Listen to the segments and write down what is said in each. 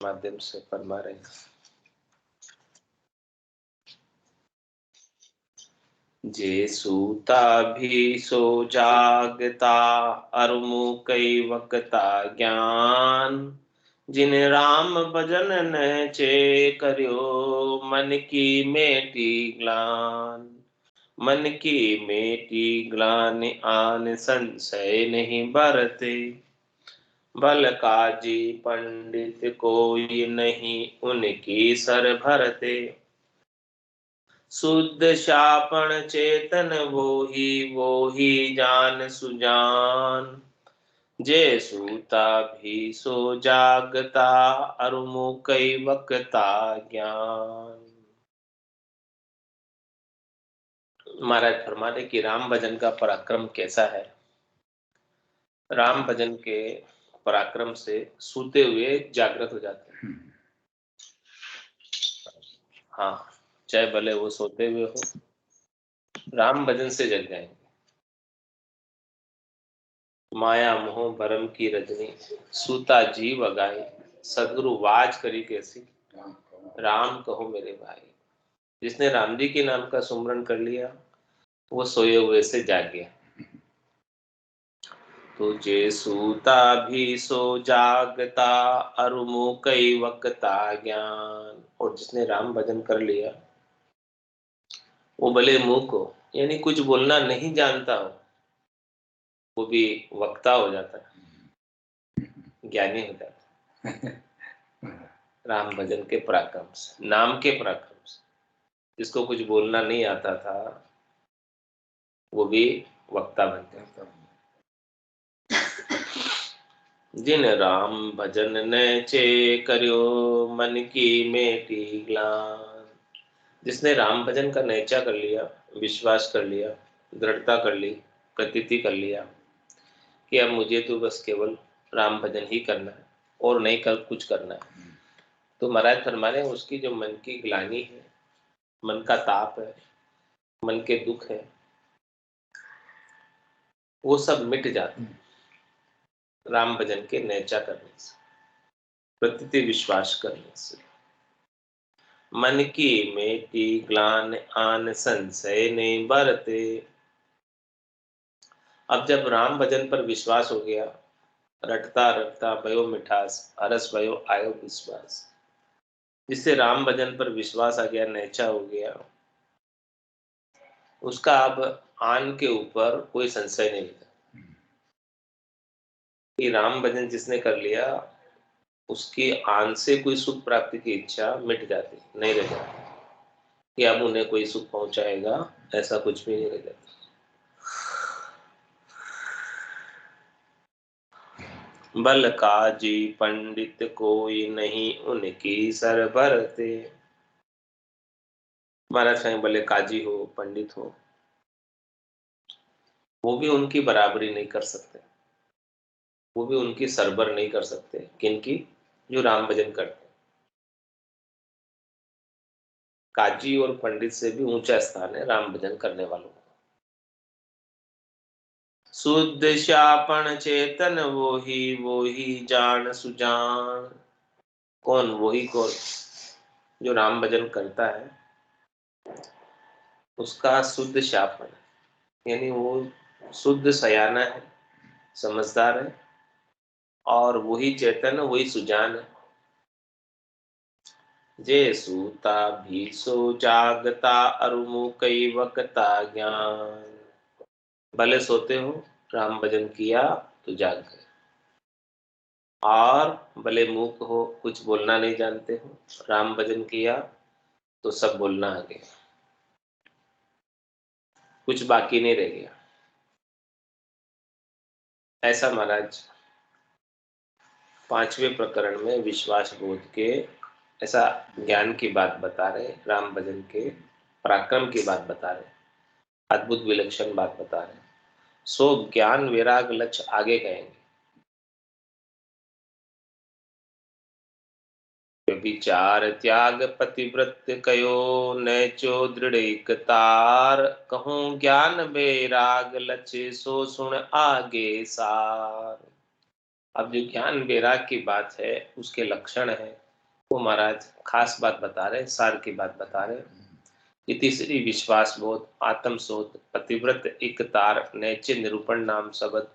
माध्यम से फरमा रहे हैं। जे सूता भी सो जागता, अरुमु कई वक्ता ज्ञान। जिन राम भजन न चे करियो, मन की मेटी ग्लान। मन की मेटी ग्लान आन संशय नहीं बरते। भल काजी पंडित कोई नहीं, उनकी सर भरते। शुद्ध शापण चेतन वो ही जान सुजान। जे सूता भी सो जागता, अरुमु कई वक्ता ज्ञान। महाराज फरमाते कि राम भजन का पराक्रम कैसा है। राम भजन के पराक्रम से सूते हुए जागृत हो जाते हैं। हाँ, चाहे भले वो सोते हुए हो, राम भजन से जग जाएंगे। माया मोह भरम की रजनी, सूता जीव अगाई। सदगुरु वाज करी कैसी, राम कहो मेरे भाई। जिसने राम जी के नाम का सुमरन कर लिया, वो सोए हुए से जाग गया। तो जे सूता भी सो जागता, अरुमु कई वक्ता ज्ञान। और जिसने राम भजन कर लिया, वो भले मूक हो, यानी कुछ बोलना नहीं जानता हो, वो भी वक्ता हो जाता है, ज्ञानी हो जाता है। राम भजन के पराक्रम से, नाम के पराक्रम से। जिसको कुछ बोलना नहीं आता था, वो भी वक्ता बन जाता। जिन राम भजन न चे करियो, मन की मेटी ग्लान। जिसने राम भजन का नैचा कर लिया, विश्वास कर लिया, दृढ़ता कर ली, प्रतीति कर लिया कि अब मुझे तो बस केवल राम भजन ही करना है और नहीं कर कुछ करना है, तो महाराज फरमा रहे हैं उसकी जो मन की ग्लानि है, मन का ताप है, मन के दुख है, वो सब मिट जाते हैं राम भजन के नैचा करने से, प्रतीति विश्वास करने से। मन की मेटी ग्लान आन संशय नहीं बरते। अब जब राम भजन पर विश्वास हो गया, रटता रटता भयो मिठास, हरस भयो आयो विश्वास। जिससे राम भजन पर विश्वास आ गया, नैचा हो गया, उसका अब आन के ऊपर कोई संशय नहीं था कि राम भजन जिसने कर लिया, उसकी आन से कोई सुख प्राप्ति की इच्छा मिट जाती, नहीं रह जाती कि अब उन्हें कोई सुख पहुंचाएगा, ऐसा कुछ भी नहीं रह जाता। बल काजी पंडित कोई नहीं, उनकी सर भरते। महाराज चाहे भले काजी हो, पंडित हो, वो भी उनकी बराबरी नहीं कर सकते, वो भी उनकी सरबर नहीं कर सकते। किनकी? जो राम भजन करते। काजी और पंडित से भी ऊंचा स्थान है राम भजन करने वालों का। शुद्ध शापण चेतन वो ही जान सुजान। कौन? वही कौन? जो राम भजन करता है, उसका शुद्ध शापन, यानी वो शुद्ध सयाना है, समझदार है, और वही चेतन, वही सुजान है। जे सूता भी सो जागता, अरुमु कई वक्ता ज्ञान। भले सोते हो, राम भजन किया तो जाग गए, और भले मूक हो, कुछ बोलना नहीं जानते हो, राम भजन किया तो सब बोलना आ गया, कुछ बाकी नहीं रह गया। ऐसा महाराज पांचवें प्रकरण में विश्वास बोध के ऐसा ज्ञान की बात बता रहे, राम भजन के पराक्रम की बात बता रहे, अद्भुत विलक्षण बात बता रहे। सो ज्ञान वैराग लक्ष्य आगे कहेंगे। विचार त्याग पतिव्रत कयो, नैचो दृढ़ तार। कहूं ज्ञान वैराग लक्ष्य, सो सुन आगे सार। अब जो ज्ञान वैराग की बात है, उसके लक्षण है, वो महाराज खास बात बता रहे, सार की बात बता रहे कि तीसरी विश्वास बोध, आत्म शोध, पतिव्रत एक तार, नैचे निरूपण नाम शब्द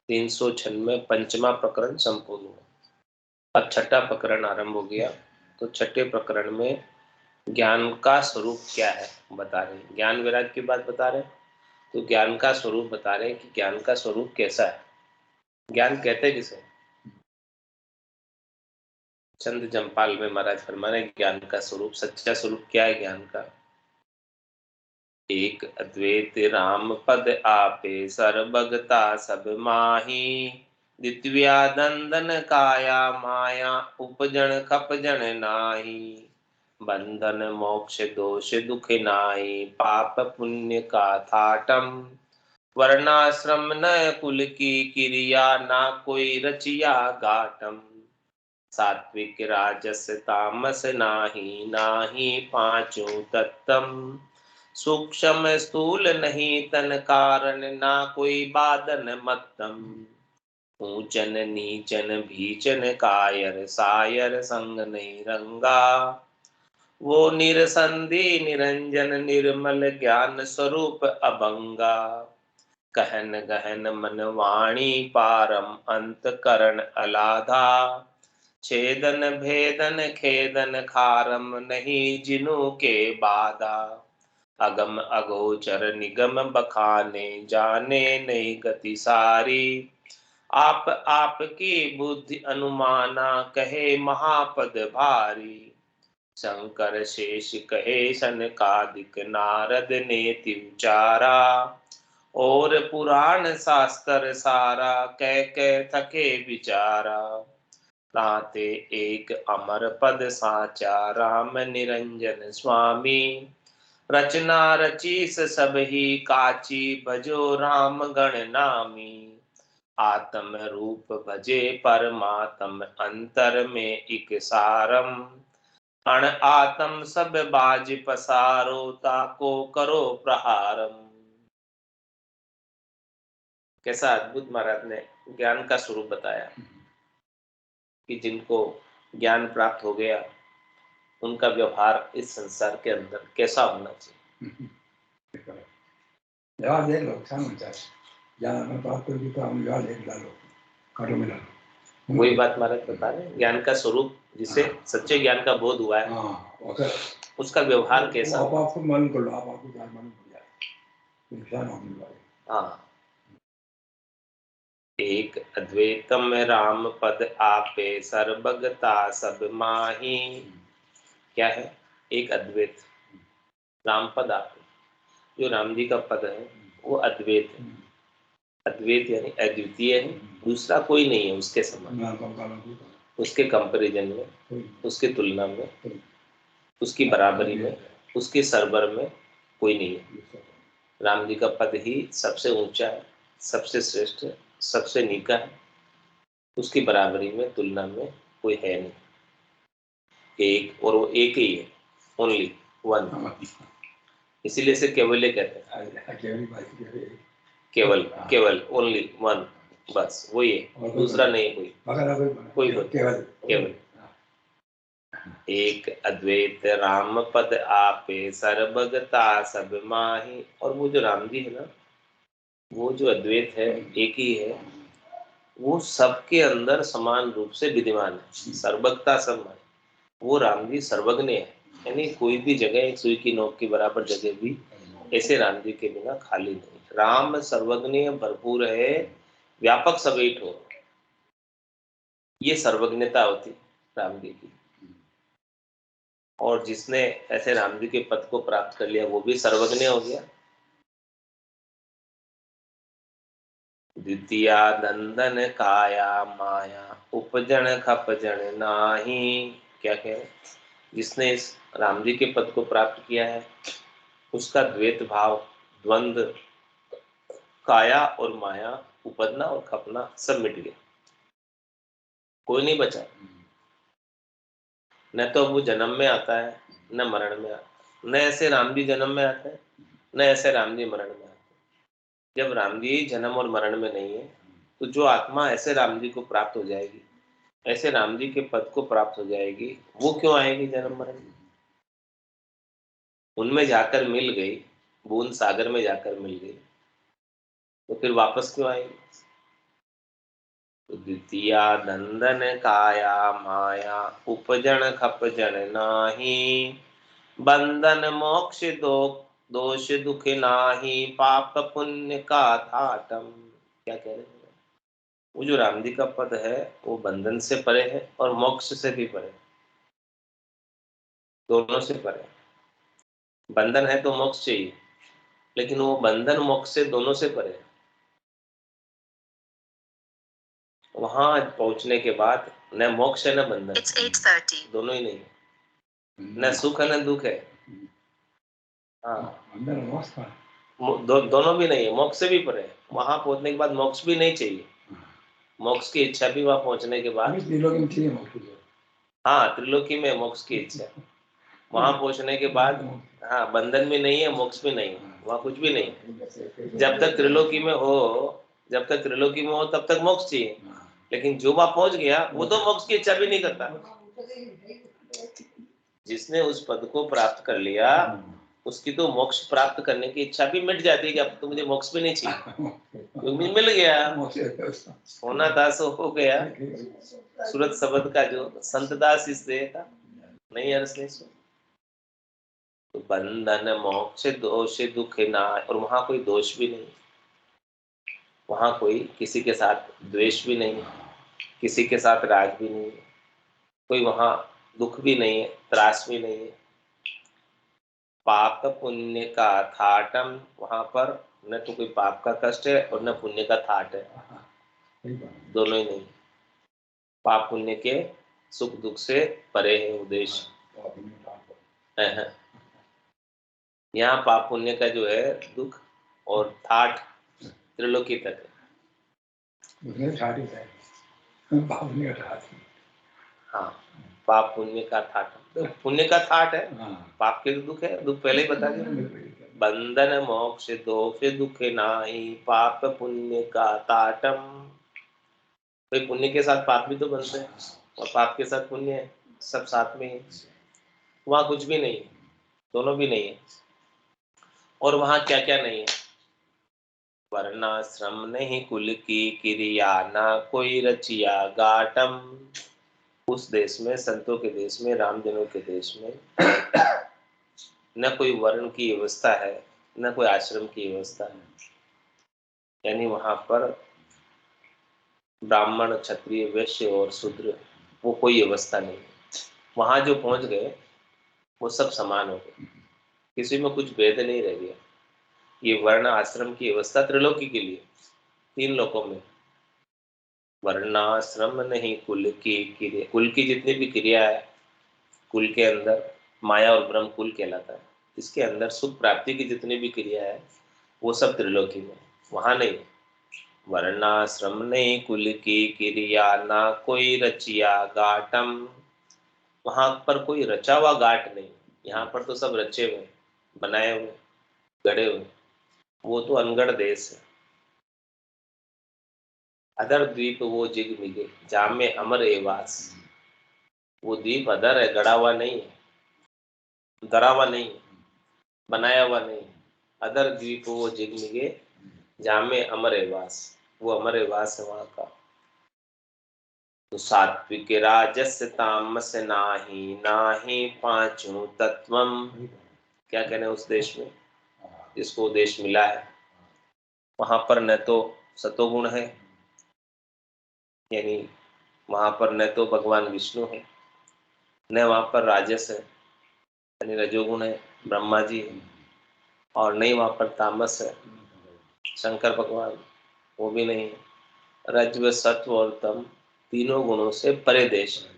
396 पंचमा प्रकरण संपूर्ण हुआ। अब छठा प्रकरण आरंभ हो गया। तो छठे प्रकरण में ज्ञान का स्वरूप क्या है बता रहे, ज्ञान वैराग्य की बात बता रहे। तो ज्ञान का स्वरूप बता रहे कि ज्ञान का स्वरूप कैसा है। ज्ञान कहते किसे? चंद जमपाल में महाराज फरमाने ज्ञान का स्वरूप, सच्चा स्वरूप क्या है ज्ञान का? एक अद्वैत राम पद आपे सर्वगता सब माही, द्वितीया दंदन काया माया उपजन खपजन नाही, बंधन मोक्ष दोष दुख नाई, पाप पुण्य का थाटम, वर्णाश्रम न कुल की क्रिया, ना कोई रचिया घाटम, सात्विक राजस तामस नाही, नाही पांचों तत्तम, सूक्ष्म स्थूल नहीं तन कारण, ना कोई बादन मत्तम, ऊंचन नीचन भीचन कायर, सायर संग नहीं रंगा, वो निरसंधि निरंजन निर्मल ज्ञान स्वरूप अभंगा, कहन गहन मन वाणी पारम अंत करण अलाधा, छेदन भेदन खेदन खारम नहीं जिनु के बाधा, अगम अगोचर निगम बखाने जाने नहीं गति सारी, आप की बुद्धि अनुमाना कहे महापद भारी, शंकर शेष कहे सनकादिक नारद नेति उचारा, और पुराण शास्त्र सारा कह थके विचारा, ताते एक अमर पद साचा राम निरंजन स्वामी, रचना रचीस सब ही काची भजो राम गण नामी, आत्म रूप भजे परमात्म अंतर में इक सारम, अण आत्म सब बाज पसारो ताको करो प्रहारम। कैसा अद्भुत महाराज ने ज्ञान का स्वरूप बताया कि जिनको ज्ञान प्राप्त हो गया उनका व्यवहार इस संसार के अंदर कैसा होना चाहिए। व्यवहार देख लो, ज्ञान में प्राप्त करके तो हम व्यवहार देख लो, काटो मिला लो। वही बात महाराज बता रहे, ज्ञान का स्वरूप जिसे सच्चे ज्ञान का बोध हुआ है उसका व्यवहार कैसा। आप आपको मालूम कर लो, आप आपको ज्ञान मालूम हो जाए। हाँ, एक अद्वैतम राम पद आपे सर्वगता सब माही। क्या है? एक अद्वैत राम पद आपे, जो राम जी का पद है वो अद्वैत है। अद्वैत यानी अद्वितीय है, दूसरा कोई नहीं है उसके समान, उसके कंपैरिजन में, उसके तुलना में, उसकी बराबरी में, उसके सरबर में कोई नहीं है। राम जी का पद ही सबसे ऊंचा है, सबसे श्रेष्ठ है, सबसे नीका है, उसकी बराबरी में तुलना में कोई है नहीं। एक, और वो एक ही है, ओनली वन। इसीलिए इसे केवल्य कहते हैं। केवल, केवल, ओनली वन, बस वही है, दूसरा नहीं कोई केवल। एक अद्वैत राम पद आपे सर्वगता सब माही। और वो जो राम जी है ना, वो जो अद्वैत है, एक ही है, वो सबके अंदर समान रूप से विद्यमान है, सर्वगता सब माही। वो राम जी सर्वज्ञ है, यानी कोई भी जगह एक सुई की नोक के बराबर जगह भी ऐसे राम जी के बिना खाली नहीं। राम सर्वज्ञ भरपूर है, व्यापक समेत हो, ये सर्वज्ञता होती राम जी की। और जिसने ऐसे राम जी के पद को प्राप्त कर लिया वो भी सर्वज्ञ हो गया। द्वितीया नंदन काया माया उपजन खपजन नाही। क्या कह रहे? जिसने इस राम जी के पद को प्राप्त किया है उसका द्वैत भाव, द्वंद, काया और माया, उपजना और खपना सब मिट गया, कोई नहीं बचा। न तो वो जन्म में आता है न मरण में आता है, न ऐसे राम जी जन्म में आते हैं न ऐसे राम जी मरण में आते हैं। जब राम जी जन्म और मरण में नहीं है तो जो आत्मा ऐसे राम जी को प्राप्त हो जाएगी ऐसे राम जी के पद को प्राप्त हो जाएगी। वो क्यों आएगी जन्म मरण? उनमें जाकर मिल गई, बूंद सागर में जाकर मिल गई, तो फिर वापस क्यों आएगी? तो द्वितीया नंदन काया माया उपजन खपजन नाही, बंधन मोक्ष दो दोष दुख नाही, पाप पुण्य का थाटम। क्या कह रहे हैं? वो जो राम जी का पद है वो बंधन से परे है और मोक्ष से भी परे, दोनों से परे। बंधन है तो मोक्ष चाहिए, लेकिन वो बंधन मोक्ष से दोनों से परे है। वहां पहुंचने के बाद न मोक्ष है न बंधन, दोनों ही नहीं है, न सुख है न दुख है। हाँ, दोनों भी नहीं है, मोक्ष से भी परे है। वहां पहुंचने के बाद मोक्ष भी नहीं चाहिए, मोक्ष की इच्छा भी वहां पहुंचने के बाद। हाँ, त्रिलोकी में मोक्ष की इच्छा, वहां पहुंचने के बाद। हाँ, बंधन भी नहीं है, मोक्ष भी नहीं है, वहां कुछ भी नहीं है। जब तक त्रिलोकी में हो, जब तक त्रिलोकी में हो तब तक मोक्ष चाहिए, लेकिन जो वहां पहुंच गया वो तो मोक्ष की इच्छा भी नहीं करता। जिसने उस पद को प्राप्त कर लिया उसकी तो मोक्ष प्राप्त करने की इच्छा भी मिट जाती है कि अब तो मुझे मोक्ष भी नहीं चाहिए, क्योंकि मिल गया, होना था सो हो गया। सूरत शब्द का जो संत दास इस दे था, नहीं अर्थ नहीं सो। तो बंधन मोक्ष दोष दुख ना, और वहां कोई दोष भी नहीं, वहां कोई किसी के साथ द्वेष भी नहीं, किसी के साथ राग भी नहीं, कोई वहां दुख भी नहीं है, त्रास भी नहीं है। पाप पुण्य का थाटम, वहां पर न तो कोई पाप का कष्ट है और न पुण्य का थाट है, दोनों ही नहीं। पाप पुण्य के सुख दुख से परे है उद्देश्य। यहाँ पाप पुण्य का जो है दुख और थाट त्रिलोकी तक है। हाँ, पाप पुण्य का थाट, तो पुण्य का थाट है, पाप के दुख है, दुख पहले ही बता दिया। बंधन मोक्ष दोष दुख नाही, पाप पुण्य का ताटम। भाई पुण्य के साथ पाप भी तो बनते हैं और पाप के साथ पुण्य है, सब साथ में है। वहां कुछ भी नहीं है, दोनों भी नहीं है। और वहां क्या क्या नहीं है? वर्णाश्रम नहीं कुल की क्रिया, ना कोई रचिया गाटम। उस देश में, संतों के देश में, रामजनों के देश में न कोई वर्ण की व्यवस्था है, न कोई आश्रम की व्यवस्था है। यानी वहां पर ब्राह्मण क्षत्रिय वैश्य और शूद्र वो कोई व्यवस्था नहीं है। वहां जो पहुंच गए वो सब समान हो गए, किसी में कुछ भेद नहीं रह गया। ये वर्ण आश्रम की व्यवस्था त्रिलोकी के लिए, तीन लोकों में। वर्णाश्रम नहीं कुल की क्रिया, कुल की जितनी भी क्रिया है, कुल के अंदर माया और ब्रह्म कुल कहलाता है, इसके अंदर सुख प्राप्ति की जितनी भी क्रिया है वो सब त्रिलोकी में, वहां नहीं। वर्णाश्रम नहीं कुल की क्रिया, ना कोई रचिया गाटम। वहां पर कोई रचा हुआ गाट नहीं, यहाँ पर तो सब रचे हुए, बनाए हुए, गढ़े हुए। वो तो अनगढ़ देश है। अदर द्वीप वो जिग मिगे, जामे अमर एवास। वो द्वीप अदर है, गड़ा हुआ नहीं है, गड़ा हुआ नहीं है, बनाया हुआ नहीं। अदर द्वीप वो जिगमिगे, जामे अमर एवास। वो अमर एवास है वहां का। तो सात्विक राजस तामस नाही, नाही पांचों तत्वम। क्या कहने उस देश में, जिसको देश मिला है, वहां पर न तो सतोगुण है, यानी वहां पर न तो भगवान विष्णु है, न वहां पर राजस है यानी रजोगुण है, ब्रह्मा जी है, और नहीं वहां पर तामस है, शंकर भगवान, वो भी नहीं है। रज्व सत्व और तम तीनों गुणों से परे देश है,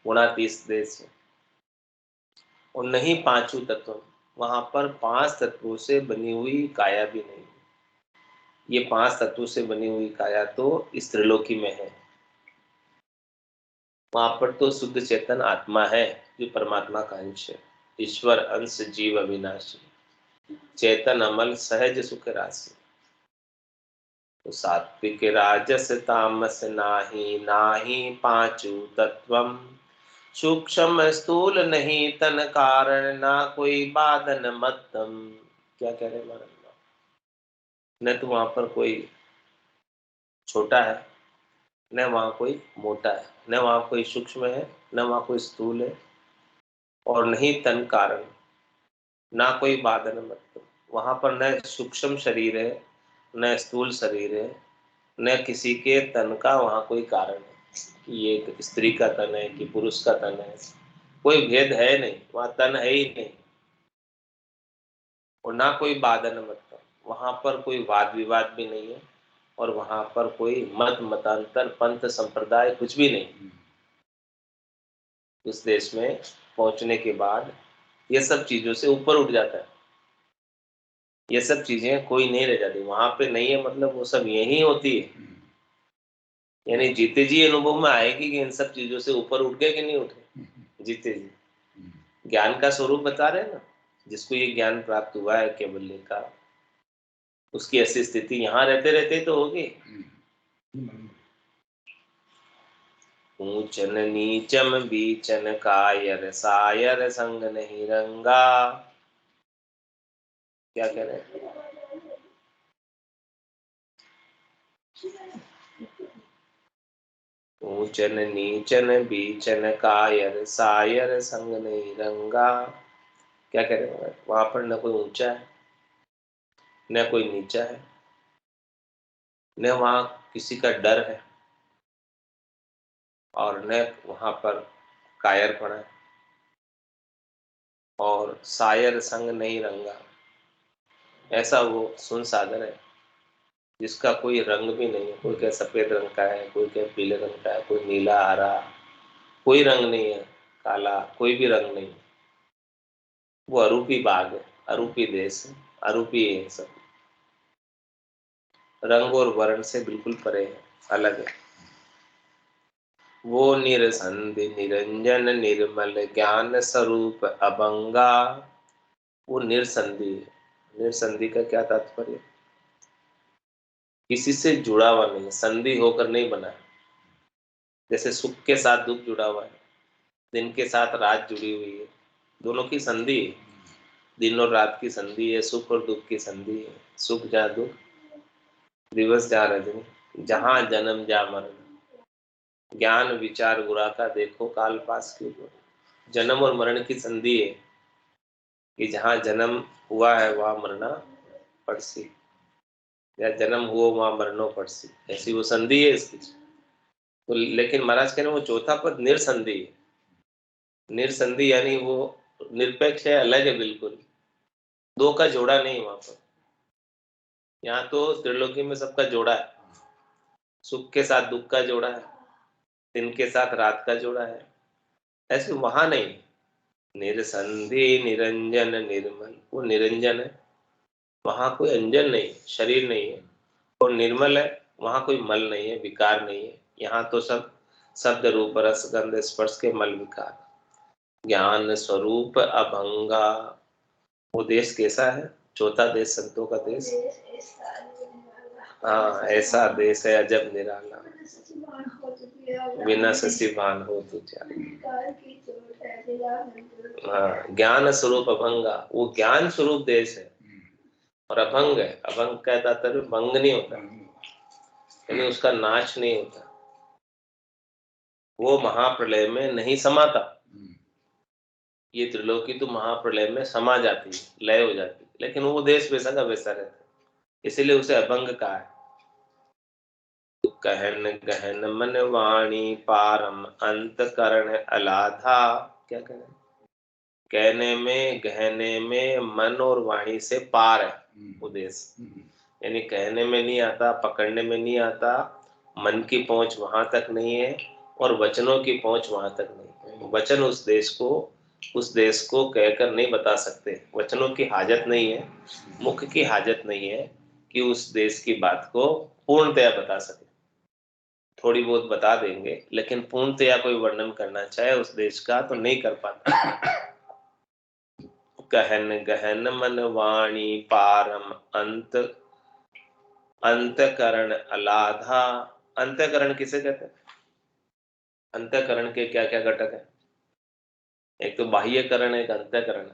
गुणातीत देश है। और नहीं पांचों तत्व, वहां पर पांच तत्वों से बनी हुई काया भी नहीं। ये पांच तत्वों से बनी हुई काया तो इस त्रिलोकी में है। वहां पर तो शुद्ध चेतन आत्मा है जो परमात्मा का अंश है, ईश्वर अंश जीव अविनाशी, चेतन अमल सहज सुख राशि। तो सात्विक राजस तामस नाही, नाही पांचू तत्वम, सूक्ष्म स्थूल नहीं तन कारण, ना कोई बाधन मतम। क्या कह रहे महाराज? न तो वहां पर कोई छोटा है, न वहां कोई मोटा है, न वहां कोई सूक्ष्म है, न वहां कोई स्थूल है, और नहीं तन कारण, ना कोई बाधन मतलब। वहां पर न सूक्ष्म शरीर है, न स्थूल शरीर है, न किसी के तन का वहां कोई कारण है कि ये स्त्री का तन है कि पुरुष का तन है। कोई भेद है नहीं, वहां तन है ही नहीं, और ना कोई बाधन मतलब। वहां पर कोई वाद विवाद भी नहीं है, और वहां पर कोई मत मतांतर पंथ संप्रदाय कुछ भी नहीं। उस देश में पहुंचने के बाद ये सब चीजों से ऊपर उठ जाता है। ये सब चीजें कोई नहीं रह जाती वहां पे, नहीं है मतलब वो सब यही होती है। यानी जीते जी अनुभव में आएगी कि इन सब चीजों से ऊपर उठ गए कि नहीं उठे, जीते जी। ज्ञान का स्वरूप बता रहे हैं ना, जिसको ये ज्ञान प्राप्त हुआ है केवल्य का, उसकी ऐसी स्थिति यहाँ रहते रहते तो होगी। ऊंचन नीचम बीचन कायर, सायर संग नहीं रंगा। क्या कह रहे हैं? ऊंचन नीचन बीचन कायर, सायर संग नहीं रंगा। क्या कह रहे हैं? वहां पर न कोई ऊंचा है, न कोई नीचा है, न वहां किसी का डर है, और न वहां पर कायरपना है, और सायर संग नहीं रंगा। ऐसा वो सुन सागर है जिसका कोई रंग भी नहीं है। कोई क्या सफेद रंग का है, कोई क्या पीले रंग का है, कोई नीला हरा, कोई रंग नहीं है, काला, कोई भी रंग नहीं। वो अरूपी बाग है, अरूपी देश है, अरूपी है सब, रंग और वर्ण से बिल्कुल परे है, अलग है। वो निरसंधि निरंजन निर्मल ज्ञान स्वरूप अभंगा। वो निरसंधि है। निरसंधि का क्या तात्पर्य? किसी से जुड़ा हुआ नहीं, संधि होकर नहीं बना है। जैसे सुख के साथ दुख जुड़ा हुआ है, दिन के साथ रात जुड़ी हुई है, दोनों की संधि है। दिन और रात की संधि है, सुख और दुख की संधि है। सुख जहाँ दुख, दिवस जहाँ रजनी, जहाँ जन्म जहाँ मरण। ज्ञान विचार गुरा का देखो काल पास के ऊपर। जन्म और मरण की संधि है कि जहाँ जन्म हुआ है वहां मरना पड़सी, या जन्म हुआ वहां मरनो पड़सी, ऐसी वो संधि है इसकी। तो लेकिन महाराज कह रहे हैं वो चौथा पद निरसंधि है। निरसंधि यानी वो निरपेक्ष है, अलग है बिल्कुल, दो का जोड़ा नहीं वहां पर। यहाँ तो त्रिलोकी में सबका जोड़ा है, सुख के साथ दुख का जोड़ा है, दिन के साथ रात का जोड़ा है। ऐसे वहां नहीं। निरसंधि निरंजन निर्मल, वो निरंजन है, वहां कोई अंजन नहीं, शरीर नहीं है, और निर्मल है, वहां कोई मल नहीं है, विकार नहीं है। यहाँ तो सब शब्द रूप रस गंध स्पर्श के मल विकार। ज्ञान स्वरूप अभंगा। वो देश कैसा है? चौथा देश संतों का देश। हाँ, ऐसा देश है अजब निराला, बिना शशि भान हो तुझा। हाँ, ज्ञान स्वरूप अभंगा, वो ज्ञान स्वरूप देश है, और अभंग है। अभंग का तात्पर्य भंग नहीं होता, यानी उसका नाश नहीं होता। वो महाप्रलय में नहीं समाता। ये त्रिलोकी तो महाप्रलय में समा जाती है, लय हो जाती है, लेकिन वो देश वैसा का वैसा रहता है, इसीलिए उसे अभंग कहा है। कहन गहन मन वाणी पारम अंत करण अलाधा। क्या करें? कहने में गहने में मन और वाणी से पार है वो देश। यानी कहने में नहीं आता, पकड़ने में नहीं आता, मन की पहुंच वहां तक नहीं है, और वचनों की पहुंच वहां तक नहीं है। वचन उस देश को कहकर नहीं बता सकते। वचनों की हाजत नहीं है, मुख की हाजत नहीं है कि उस देश की बात को पूर्णतया बता सके। थोड़ी बहुत बता देंगे, लेकिन पूर्णतया कोई वर्णन करना चाहे उस देश का तो नहीं कर पाता। कहन गहन मन वाणी पारम अंत अंतःकरण अलाधा। अंतःकरण किसे कहते हैं? अंतःकरण के क्या क्या घटक है? एक तो बाह्यकरण, एक अंतःकरण।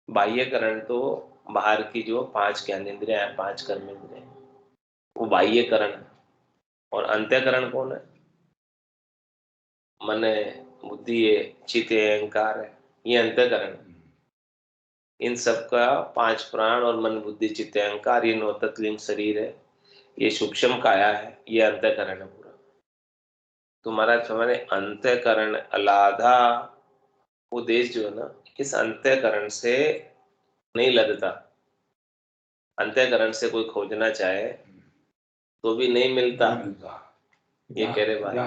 बाह्यकरण तो बाहर की जो 5 ज्ञानेंद्रियां हैं, 5 कर्मेंद्रियां, वो बाह्यकरण है। और अंतःकरण कौन है? मन है, बुद्धि है, चित्त है, अहंकार है, ये अंतःकरण है। इन सब का 5 प्राण और मन बुद्धि चित्त अहंकार, ये 9 तत्लिंग शरीर है, ये सूक्ष्म काया है, ये अंतःकरण है पूरा। तो महाराज हमारे अंतःकरण अलाधा, वो देश जो है ना, इस अंतःकरण से नहीं लगता। अंतःकरण से कोई खोजना चाहे तो भी नहीं मिलता। ये कह रहे भाई,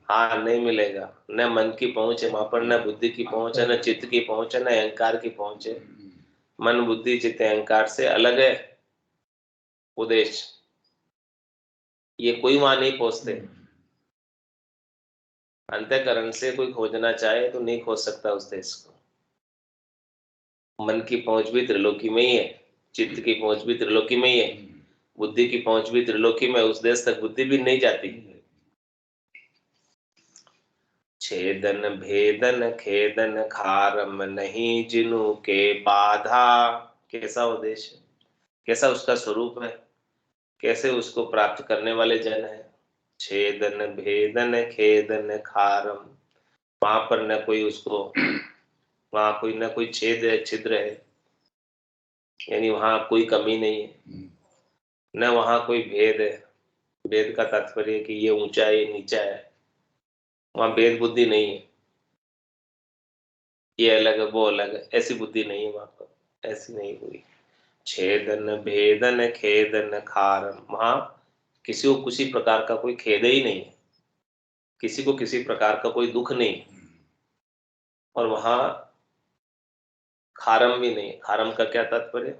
हाँ नहीं मिलेगा। न मन की पहुंच है वहां पर, न बुद्धि की पहुंच है, न चित्त की पहुंच है, न अहंकार की पहुंच है। मन बुद्धि चित्त अहंकार से अलग है वो देश, ये कोई वहां नहीं पहुंचते। अंतःकरण से कोई खोजना चाहे तो नहीं खोज सकता उस देश को। मन की पहुंच भी त्रिलोकी में ही है, चित्त की पहुंच भी त्रिलोकी में ही है, बुद्धि की पहुंच भी त्रिलोकी में, उस देश तक बुद्धि भी नहीं जाती। छेदन भेदन खेदन खारम नहीं जिनु के बाधा। कैसा उद्देश्य, कैसा उसका स्वरूप है, कैसे उसको प्राप्त करने वाले जन है। छेदन भेदन खेदन खारम, वहां पर न कोई उसको, वहां कोई न कोई छेद है, छिद्र है, यानी वहां कोई कमी नहीं है। न वहां कोई भेद है, भेद का तात्पर्य कि ये ऊंचा है ये नीचा है, वहां भेद बुद्धि नहीं है, ये अलग है वो अलग है, ऐसी बुद्धि नहीं है वहां पर, ऐसी नहीं हुई। छेदन भेदन खेदन खारम, वहां किसी को किसी प्रकार का कोई खेद ही नहीं है, किसी को किसी प्रकार का कोई दुख नहीं, और वहां खारम भी नहीं। खारम का क्या तात्पर्य?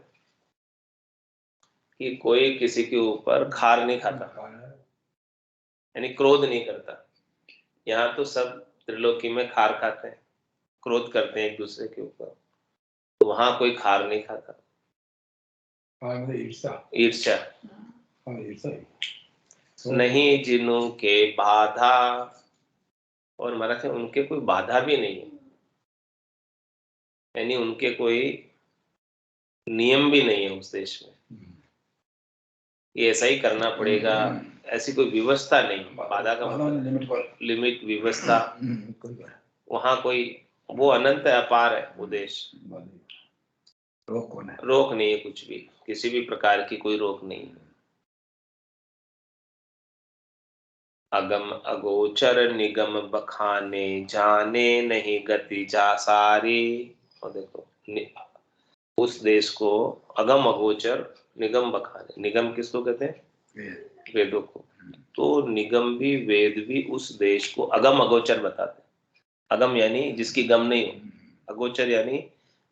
कि कोई किसी के ऊपर खार नहीं खाता, यानी क्रोध नहीं करता। यहाँ तो सब त्रिलोकी में खार खाते हैं, क्रोध करते हैं एक दूसरे के ऊपर, तो वहां कोई खार नहीं खाता। ईर्ष्या नहीं जिन्हों के बाधा, और महाराज उनके कोई बाधा भी नहीं है, यानी उनके कोई नियम भी नहीं है उस देश में, ये ऐसा ही करना पड़ेगा, ऐसी कोई व्यवस्था नहीं। बाधा का मतलब लिमिट, व्यवस्था, वहां कोई, वो अनंत है, अपार है वो देश, रोक नहीं है कुछ भी, किसी भी प्रकार की कोई रोक नहीं है। अगम अगोचर निगम बखाने जाने नहीं गति जा सारी। और देखो उस देश को अगम अगोचर निगम बखाने, निगम किसको कहते हैं? वेदों को। तो निगम भी वेद भी उस देश को अगम अगोचर बताते हैं। अगम यानी जिसकी गम नहीं हो, अगोचर यानी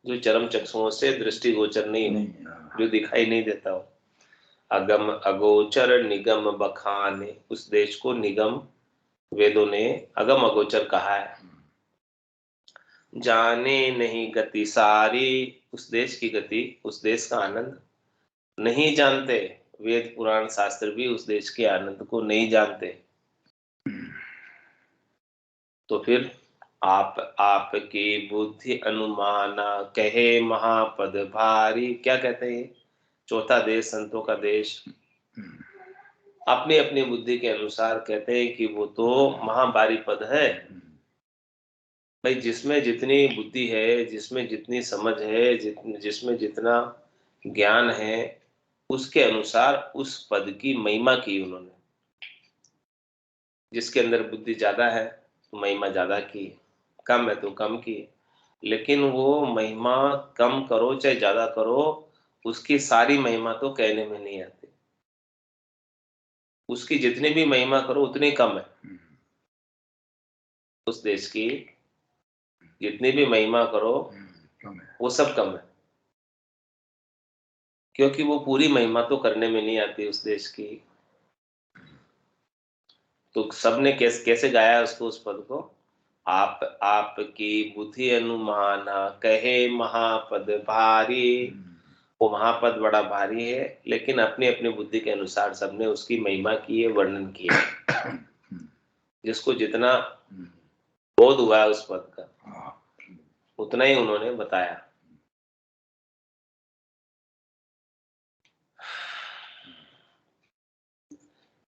जो चरम चक्षुओं से दृष्टि गोचर नहीं हो, जो दिखाई नहीं देता हो। अगम अगोचर निगम बखाने, उस देश को निगम वेदों ने अगम अगोचर कहा है। जाने नहीं गति सारी, उस देश की गति, उस देश का आनंद नहीं जानते। वेद पुराण शास्त्र भी उस देश के आनंद को नहीं जानते। तो फिर आपकी बुद्धि अनुमाना कहे महापद भारी, क्या कहते हैं? चौथा देश संतों का देश अपनी अपनी बुद्धि के अनुसार कहते हैं कि वो तो महाभारी पद है। भाई जिसमें जितनी बुद्धि है, जिसमें जितनी समझ है, जिसमें जितना ज्ञान है, उसके अनुसार उस पद की महिमा की उन्होंने। जिसके अंदर बुद्धि ज्यादा है तो महिमा ज्यादा की, कम है तो कम की। लेकिन वो महिमा कम करो चाहे ज्यादा करो, उसकी सारी महिमा तो कहने में नहीं आती। उसकी जितनी भी महिमा करो उतनी कम है। उस देश की जितनी भी महिमा करो वो सब कम है, क्योंकि वो पूरी महिमा तो करने में नहीं आती उस देश की। तो सबने कैसे गाया उसको, उस पद को? आपकी बुद्धि अनुमाना कहे महापद भारी, वो महापद बड़ा भारी है, लेकिन अपनी अपनी बुद्धि के अनुसार सबने उसकी महिमा की है, वर्णन किया है। जिसको जितना बोध हुआ है उस पद का, उतना ही उन्होंने बताया।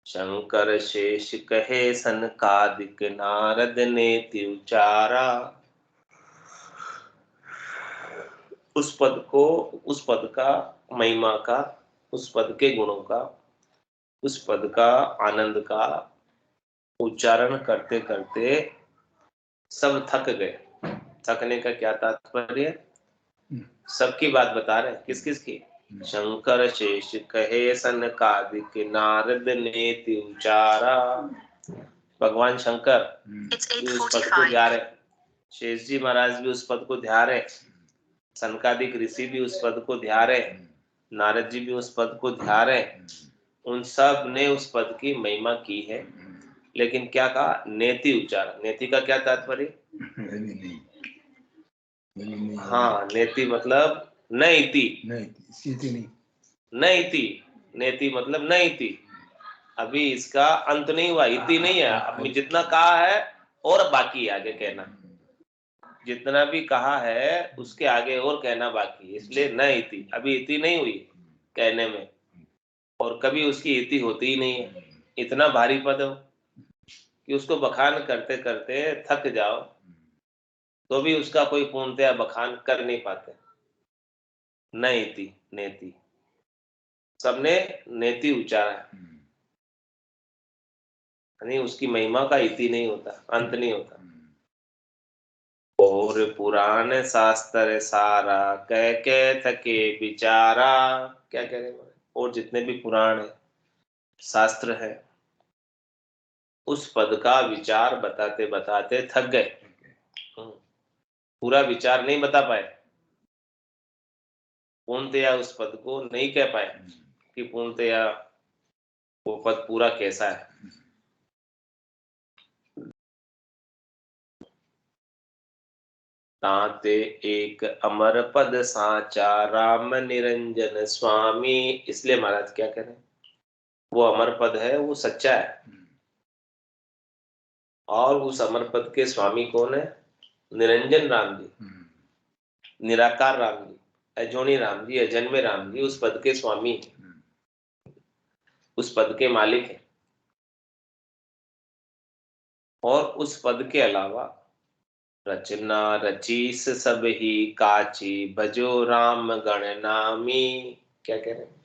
शंकर शेष कहे सनकादिक नारद ने उचारा। उस पद को, उस पद का महिमा का, उस पद के गुणों का, उस पद का आनंद का उच्चारण करते करते सब थक गए। थकने का क्या तात्पर्य? सबकी बात बता रहे हैं। किस किस की? शंकर शेष कहे सनकादिक नारद ने उचारा। भगवान शंकर भी उस पद को ध्या रहे, शेष जी महाराज भी उस पद को ध्या रहे, सनकादिक ऋषि भी उस पद को ध्या रहे, नारद जी भी उस पद को ध्या रहे। उन सब ने उस पद की महिमा की है, लेकिन क्या कहा? नेति उच्चारण। नेति का क्या तात्पर्य? हाँ, नेति मतलब नहीं थी, नहीं थी। नेति मतलब नहीं थी। अभी इसका अंत नहीं हुआ, इति नहीं है। अब जितना कहा है और बाकी है आगे कहना, जितना भी कहा है उसके आगे और कहना बाकी, इसलिए न इति। अभी इति नहीं हुई कहने में, और कभी उसकी इति होती ही नहीं है। इतना भारी पद हो कि उसको बखान करते करते थक जाओ तो भी उसका कोई पूर्णतया बखान कर नहीं पाते। न इति, नेति, सबने नेति उच्चारा है, यानी उसकी महिमा का इति नहीं होता, अंत नहीं होता। और पुराण शास्त्र सारा कह के थके विचारा। क्या कह रहे हैं? और जितने भी पुराण है, शास्त्र है, उस पद का विचार बताते बताते थक गए। पूरा विचार नहीं बता पाए, पूर्णतया उस पद को नहीं कह पाए कि पूर्णतया वो पद पूरा कैसा है। ताते एक अमर पद साचा राम निरंजन स्वामी। इसलिए महाराज क्या कह रहे हैं? वो अमर पद है, वो सच्चा है। और उस अमर पद के स्वामी कौन है? निरंजन राम जी, निराकार राम जी, अजोनी राम जी, अजन्मे राम जी उस पद के स्वामी है, उस पद के मालिक है। और उस पद के अलावा रचना रचीस सब ही काची भजो राम गण नामी। क्या कह रहे हैं?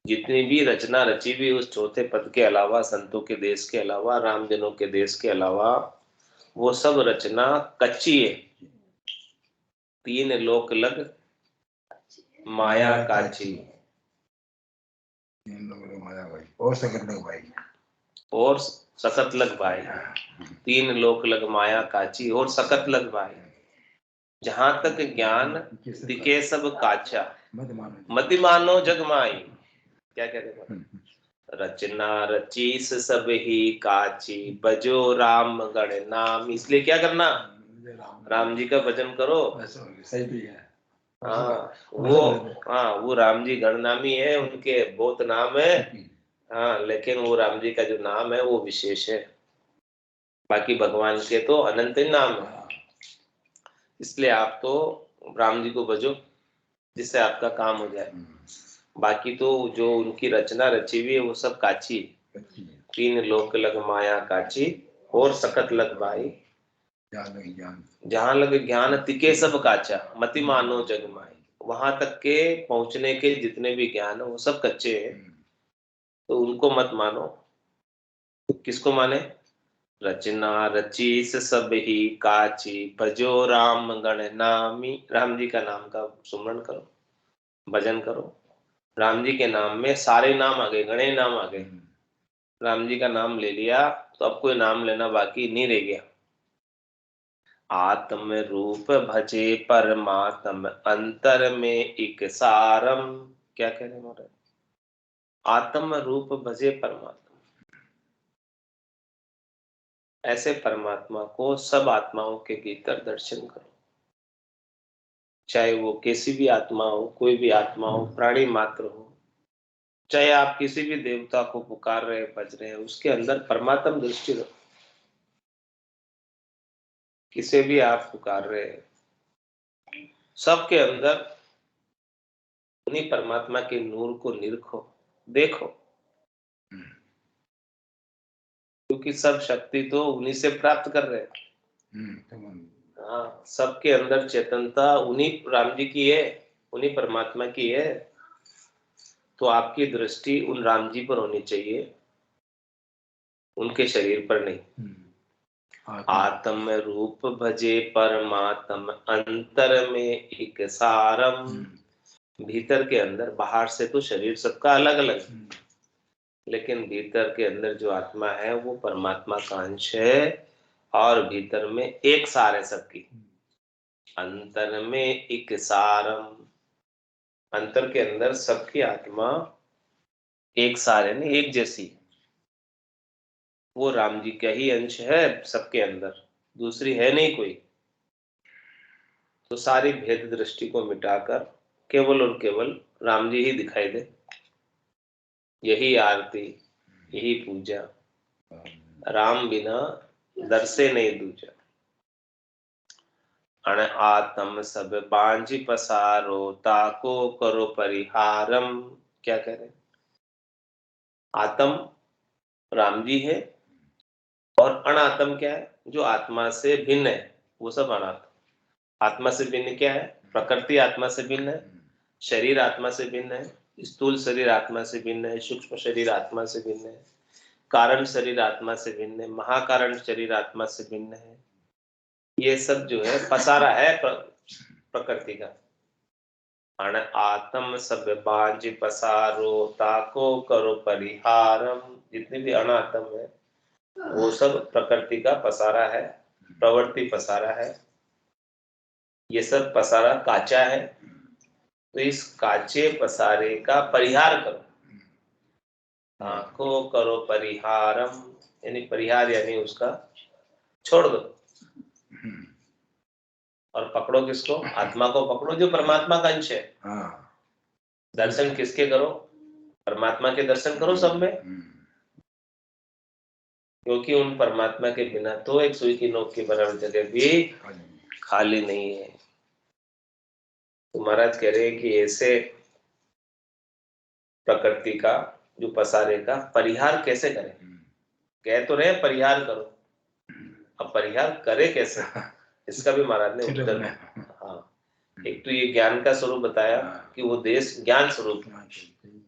जितनी भी रचना रची भी उस चौथे पद के अलावा, संतों के देश के अलावा, रामजनों के देश के अलावा, वो सब रचना कच्ची है। तीन लोक लग माया काची, और सकत लग भाई, और सकत लग भाई। तीन लोक लग माया काची और सकत लग भाई। जहां तक ज्ञान दिखे सब काचा, मति मानो जग माई। क्या कहते हैं? रचना रचीस सब ही काची बजो राम गण नाम। इसलिए क्या करना? राम जी का भजन करो। सही भी है। हाँ वो राम जी गणनामी है, उनके बहुत नाम है। हाँ, लेकिन वो राम जी का जो नाम है वो विशेष है, बाकी भगवान के तो अनंत ही नाम है। इसलिए आप तो राम जी को भजो, जिससे आपका काम हो जाए। बाकी तो जो उनकी रचना रची हुई है वो सब काची है। तीन लोक लग माया काची और सकत लग भाई। जहां लग ज्ञान तिके सब काचा मति मानो जग माई। वहां तक के पहुंचने के जितने भी ज्ञान है वो सब कच्चे हैं, तो उनको मत मानो। किसको माने? रचना रचीस सब ही काची भजो राम गण नामी। राम जी का नाम का सुमरण करो, भजन करो। राम जी के नाम में सारे नाम आ गए, गणे नाम आ गए। राम जी का नाम ले लिया तो अब कोई नाम लेना बाकी नहीं रह गया। आत्म रूप भजे परमात्म अंतर में एक सारम। क्या कह रहे हैं? आत्म रूप भजे परमात्मा, ऐसे परमात्मा को सब आत्माओं के भीतर दर्शन करो। चाहे वो कैसी भी आत्मा हो, कोई भी आत्मा हो, प्राणी मात्र हो, चाहे आप किसी भी देवता को पुकार रहे भज रहे हैं, उसके अंदर परमात्म दृष्टि रहो। किसे भी आप पुकार रहे हैं, सबके अंदर उन्हीं परमात्मा के नूर को निरखो, देखो, क्योंकि सब शक्ति तो उन्हीं से प्राप्त कर रहे हैं। हाँ, सबके अंदर चेतनता उन्हीं राम जी की है, उन्हीं परमात्मा की है। तो आपकी दृष्टि उन राम जी पर होनी चाहिए, उनके शरीर पर नहीं। आत्म रूप भजे परमात्म अंतर में एक सारम। भीतर के अंदर, बाहर से तो शरीर सबका अलग अलग, लेकिन भीतर के अंदर जो आत्मा है वो परमात्मा का अंश है, और भीतर में एक सार है सबकी। अंतर में एक सारम, अंतर के अंदर सबकी आत्मा एक सार है, नहीं एक जैसी। वो राम जी का ही अंश है सबके अंदर, दूसरी है नहीं कोई। तो सारी भेद दृष्टि को मिटाकर केवल और केवल राम जी ही दिखाई दे, यही आरती, यही पूजा। राम बिना दर से नहीं दूजा। अण आत्म सब बांझ पसारो, ताको करो परिहारम। क्या कह रहे? आत्म राम जी है, और अनात्म क्या है? जो आत्मा से भिन्न है, वो सब अनात्म। आत्मा से भिन्न क्या है? प्रकृति आत्मा से भिन्न है, शरीर आत्मा से भिन्न है, स्थूल शरीर आत्मा से भिन्न है, सूक्ष्म शरीर आत्मा से भिन्न है, कारण शरीर आत्मा से भिन्न है, महाकारण शरीर आत्मा से भिन्न है। ये सब जो है पसारा है प्रकृति का। अण आत्म सब बांझ पसारो, ताको करो परिहारम। जितने भी अनात्म है वो सब प्रकृति का पसारा है, प्रवृत्ति पसारा है। ये सब पसारा काचा है, तो इस काचे पसारे का परिहार करो। ताको करो परिहारम, यानी परिहार यानी उसका छोड़ दो। और पकड़ो किसको? आत्मा को पकड़ो जो परमात्मा का अंश है। दर्शन किसके करो? परमात्मा के दर्शन करो सब में, क्योंकि उन परमात्मा के बिना तो एक सुई की नोक के बराबर जगह भी खाली नहीं है। तो महाराज कह रहे हैं कि ऐसे प्रकृति का जो पसारे का परिहार कैसे करें? कह तो रहे परिहार करो, अब परिहार करे कैसे, इसका भी महाराज ने उत्तर दिया। हाँ, एक तो ये ज्ञान का स्वरूप बताया कि वो देश ज्ञान स्वरूप,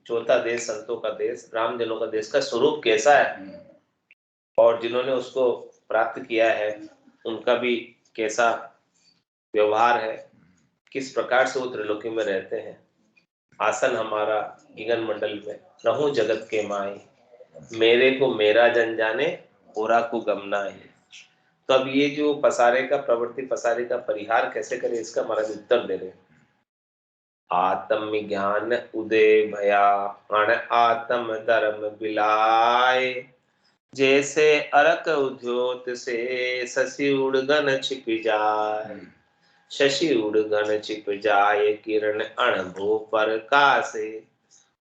चौथा देश संतों का देश, राम जनों का देश का स्वरूप कैसा है, और जिन्होंने उसको प्राप्त किया है उनका भी कैसा व्यवहार है, किस प्रकार से वो त्रिलोकी में रहते हैं। आसन हमारा गगन मंडल में, रहूं जगत के माई, मेरे को मेरा जन जाने, ओरा को गमना है। तो अब ये जो पसारे का, प्रवृत्ति पसारे का परिहार कैसे करें, इसका महाराज उत्तर दे रहे। आत्म ज्ञान उदय भया, अण आत्म धर्म बिलाय। जैसे अरक उद्योत से शशि उड़गन छिप जाए, शशि उड़गन छिप जाए किरण अणभो पर कासे।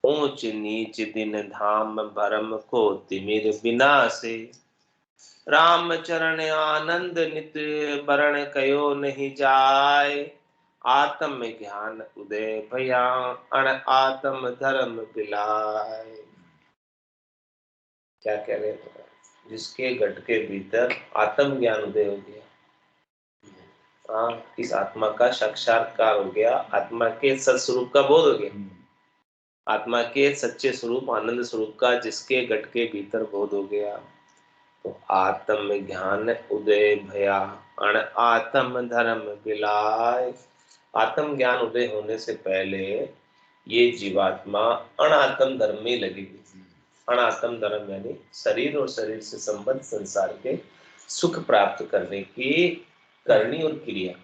ऊंच नीच दिन धाम भरम को तिमिर विनासे। राम चरण आनंद नित बरण कयो नहीं जाय। आत्म ज्ञान उदय भया, अण आत्म धर्म बिलाय। क्या कह रहे हैं? जिसके घट के भीतर आत्म ज्ञान उदय हो गया, इस आत्मा का साक्षात्कार हो गया, आत्मा के सत्स्वरूप का बोध हो गया, आत्मा के सच्चे स्वरूप आनंद स्वरूप का जिसके घट के भीतर बोध हो गया, तो आत्म ज्ञान उदय भया, अण आत्म धर्म बिलाय। आत्म ज्ञान उदय होने से पहले ये जीवात्मा अनात्म धर्म में लगी हुई थी। अनात्म धर्म यानी शरीर और शरीर से संबद्ध संसार के सुख प्राप्त करने की करनी और क्रिया,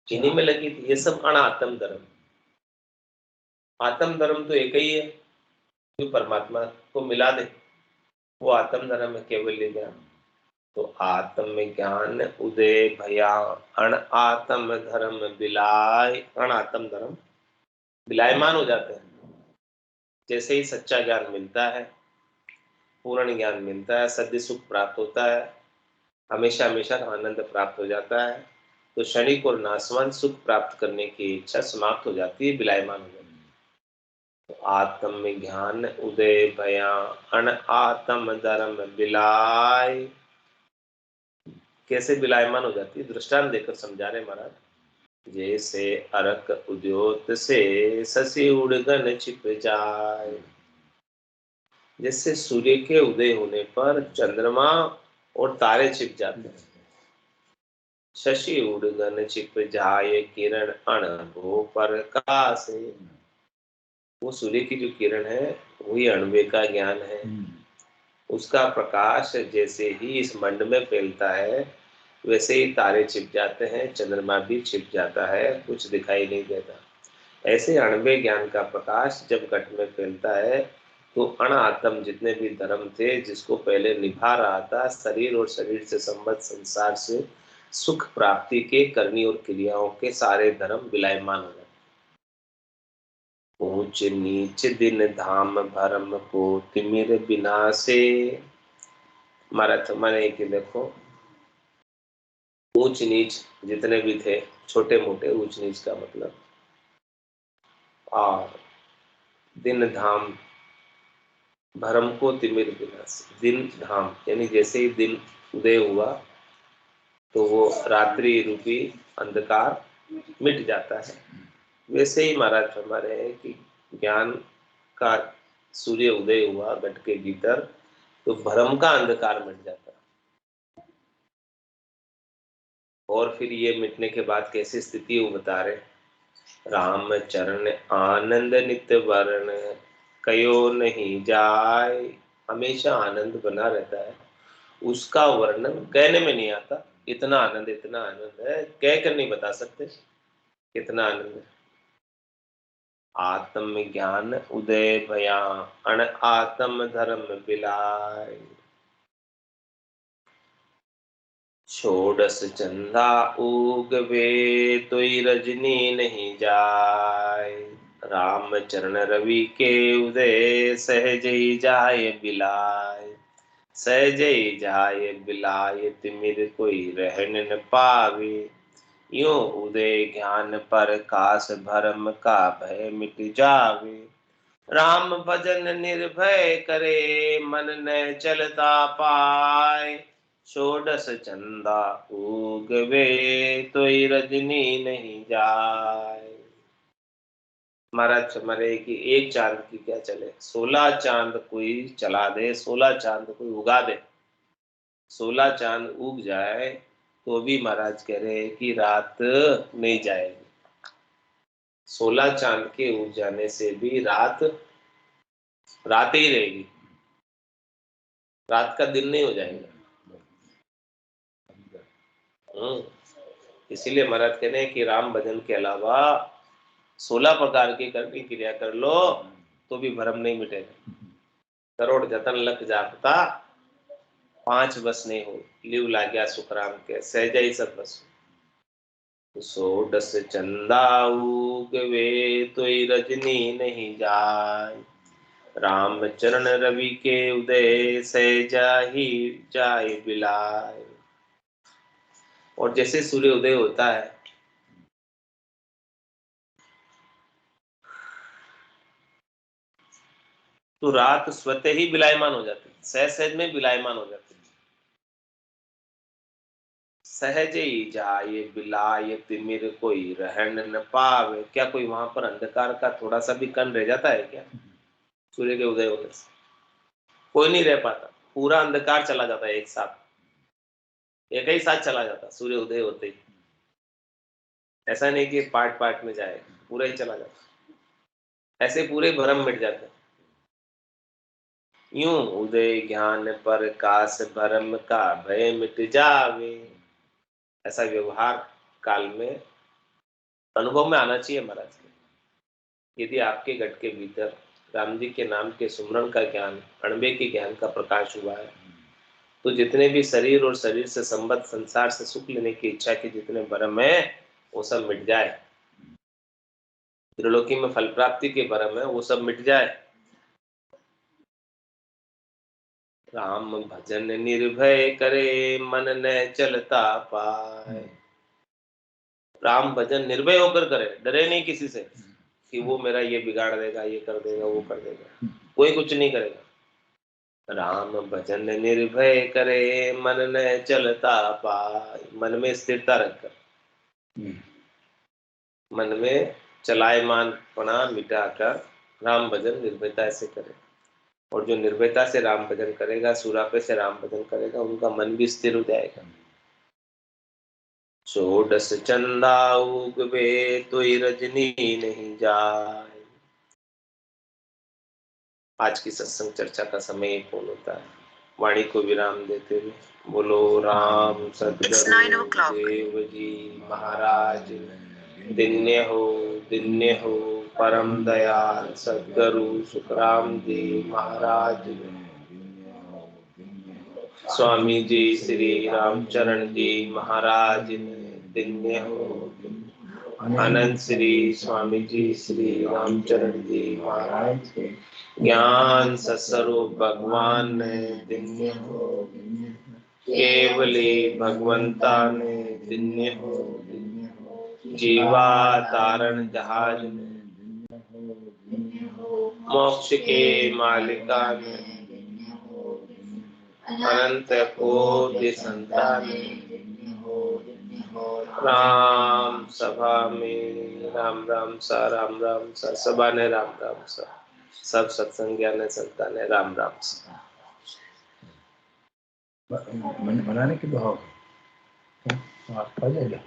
इन्हीं में लगी थी। ये सब अनात्म धर्म। आत्म धर्म तो एक ही है, जो परमात्मा को मिला दे, वो आत्म धर्म है, केवल ज्ञान। तो आत्म ज्ञान उदय भया अण आत्म धर्म बिलाय, अण आत्म धर्म विलायमान हो जाते हैं। जैसे ही सच्चा ज्ञान मिलता है, पूर्ण ज्ञान मिलता है, सद्य सुख प्राप्त होता है, हमेशा हमेशा आनंद प्राप्त हो जाता है, तो क्षणिक और नाशवान सुख प्राप्त करने की इच्छा समाप्त हो जाती है, विलायमान हो जाती है। तो आत्म ज्ञान उदय भया अण आत्म धर्म बिलाय, कैसे विलायमान हो जाती है, दृष्टांत देकर समझा रहे महाराज। जैसे अरक उद्योत से शशि उड़गन छिप जाए, जैसे सूर्य के उदय होने पर चंद्रमा और तारे छिप जाते हैं। शशि उड़गन छिप जाए किरण अणभो प्रकाशे, वो सूर्य की जो किरण है वही अणुवे का ज्ञान है। उसका प्रकाश जैसे ही इस मंड में फैलता है वैसे ही तारे छिप जाते हैं, चंद्रमा भी छिप जाता है, कुछ दिखाई नहीं देता। ऐसे अणुवे ज्ञान का प्रकाश जब घट में फैलता है तो अण आत्म जितने भी धर्म थे, जिसको पहले निभा रहा था, शरीर और शरीर से संबद्ध संसार से सुख प्राप्ति के करनी और क्रियाओं के सारे धर्म विलायमान हो जाते। ऊंच नीच दिन धाम भरम को तिमिर बिनासे, महाराज माने कि देखो ऊंच नीच जितने भी थे, छोटे मोटे, ऊंच नीच का मतलब, और दिन धाम भरम को तिमिर विनाश, दिन धाम यानी जैसे ही दिन उदय हुआ तो वो रात्रि रूपी अंधकार मिट जाता है। वैसे ही महाराज फरमा रहे हैं कि ज्ञान का सूर्य उदय हुआ घट के भीतर तो भ्रम का अंधकार मिट जाता है। और फिर ये मिटने के बाद कैसी स्थिति वो बता रहे, राम चरण आनंद नित्य वर्ण कयो नहीं जाए, हमेशा आनंद बना रहता है, उसका वर्णन कहने में नहीं आता। इतना आनंद है, कह कर नहीं बता सकते कितना आनंद है। आत्म ज्ञान उदय भया अण आत्म धर्म बिलाय, षोडश चंदा उगवे तोई रजनी नहीं जाय, राम चरण रवि के उदय सहज ही जाय बिलाय, सहज ही जाय बिलाय तिमिर कोई रहन न पावे, यो उदय ज्ञान पर काश भरम का भय मिट जावे, राम भजन निर्भय करे मन न चलता पाए, षोडश चंदा उगवे तोई रजनी नहीं जाए। महाराज मरे कि एक चांद की क्या चले, 16 चांद कोई चला दे, 16 चांद कोई उगा दे, 16 चांद उग जाए तो भी महाराज कह रहे हैं कि रात नहीं जाएगी। 16 चांद के उग जाने से भी रात रात ही रहेगी, रात का दिन नहीं हो जाएगा। इसीलिए महाराज कहते हैं कि राम भजन के अलावा 16 प्रकार की करनी क्रिया कर लो तो भी भ्रम नहीं मिटेगा। करोड़ जतन लख जापता 5 बस नहीं हो, लिव लाग्या सुखराम के सहज ही सब बस। षोडश चंदा उगवे तोई रजनी नहीं जाय, राम चरण रवि के उदय सहजा ही जाय बिलाय। और जैसे सूर्य उदय होता है तो रात स्वतः ही विलायमान हो जाती है, सहज सहज में विलायमान हो जाती है। सहज ही जाए बिलाय तिमिर कोई रहन न पावे, क्या कोई वहां पर अंधकार का थोड़ा सा भी कण रह जाता है क्या? सूर्य के उदय होने से कोई नहीं रह पाता, पूरा अंधकार चला जाता है, एक साथ एक ही साथ चला जाता सूर्य उदय होते ही। ऐसा नहीं कि पार्ट पार्ट में जाए, पूरा ही चला जाता, ऐसे पूरे भ्रम मिट जाते हैं। यूं उदय ज्ञान पर काश भरम का भय मिट जावे, ऐसा व्यवहार काल में अनुभव में आना चाहिए महाराज के। यदि आपके घट के भीतर राम जी के नाम के सुमरण का ज्ञान, अणबे के ज्ञान का प्रकाश हुआ है तो जितने भी शरीर और शरीर से संबद्ध संसार से सुख लेने की इच्छा के जितने भ्रम है वो सब मिट जाए। त्रिलोकी में फल प्राप्ति के भ्रम है वो सब मिट जाए। राम भजन निर्भय करे मन न चलता पाए। राम भजन निर्भय होकर करे, डरे नहीं किसी से कि वो मेरा ये बिगाड़ देगा, ये कर देगा, वो कर देगा, कोई कुछ नहीं करेगा। राम भजन निर्भय करे मन न चलता पाए। मन में स्थिरता रखकर, मन में चलायमानपना मिटाकर राम भजन निर्भयता से करे। और जो निर्भयता से राम भजन करेगा, सुरापे से राम भजन करेगा, उनका मन भी स्थिर हो जाएगा। षोडश चंदा उगवे तो रजनी नहीं जाए। आज की सत्संग चर्चा का समय पूर्ण होता है। वाणी को विराम देते हुए बोलो राम सद्गुरु देव जी महाराज दिन्य हो परम दयाल सद्गुरु सुखराम जी महाराज, स्वामी जी श्री रामचरण जी महाराज दिन्य हो। आनंद श्री स्वामी जी श्री रामचरण जी महाराज के ज्ञान सत्स्वरूप भगवान ने दिन्य हो। केवली भगवंता ने दिन्य हो। जीवा तारण जहाज में मोक्ष के मालिका ने अनंत कोटि संतान राम सभा में राम राम सा सभा ने राम राम सा सब सत्संगिया ने संता ने राम राम सा। मनाने के भाव पा जाएगा।